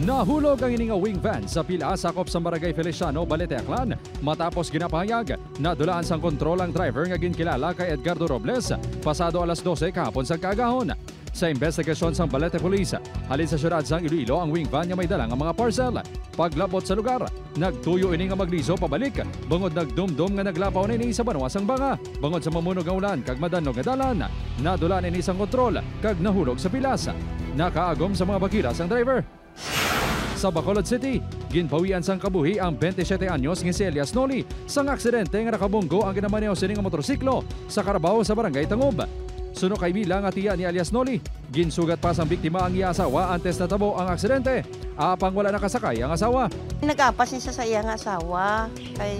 Nahulog ang ining wing van sa pila sakop sa Barangay Feliciano, Balete, Aklan matapos ginapahayag na dulaan sang kontrol ang driver nga ginkilala kay Edgardo Robles pasado alas 12 kahapon sa kagahon. Sa investigasyon sang Balete Police, halin sa syudad sang Iloilo ang wing van nga may dala nga mga parcel. Paglabot sa lugar, nagtuyo ini nga magliso pabalik bangod nagdumdum nga naglapaw na ini sa banwas sang banga. Bangod sa mamunog nga ulan kag madannog nga dalan, nadulaan ini sang kontrol kag nahulog sa pilas. Nakaagom sa mga bakiras ang driver. Sa Bacolod City, ginpawian sang kabuhi ang 27 anyos nga si Elias Noli sang aksidente nga nakabunggo ang ginamaneho sining nga motorsiklo sa Carabao sa Barangay Tangob. Suno kay bilang nga tiya ni Elias Noli, ginsugat pa sang biktima ang iya asawa antes na tabo ang aksidente. Apang wala nakasakay ang asawa. Nagapas niya sa iyang asawa kay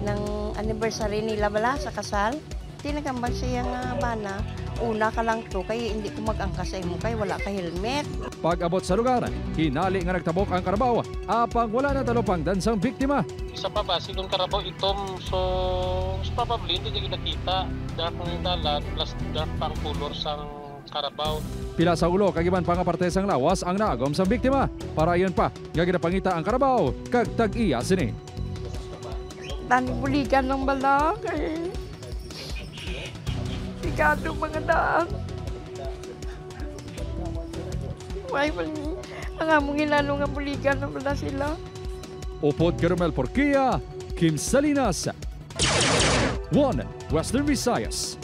ng anniversary nila bala sa kasal. Tinagambal siya nga bana. Una ka lang to kay hindi ko mag-angkas sa imo kay wala ka helmet. Pag-abot sa lugar, hinali nga nagtabok ang Carabao, apang wala na talopang dansang biktima. Isa pa ba, silang Carabao itom, so probably hindi niya nakita. Dark ng dalat plus dark pang color sang Carabao. Pila sa ulo kagiban pa nga parte sang lawas ang naagom sang biktima. Para ayon pa, nga ginapangita ang Carabao kag tag-iya sini. Buligan ng bala kay Sigado mga daan. May ang among inano nga buligan na bala sila. Upod Caramel Porquia, Kim Salinas, 1 Western Visayas.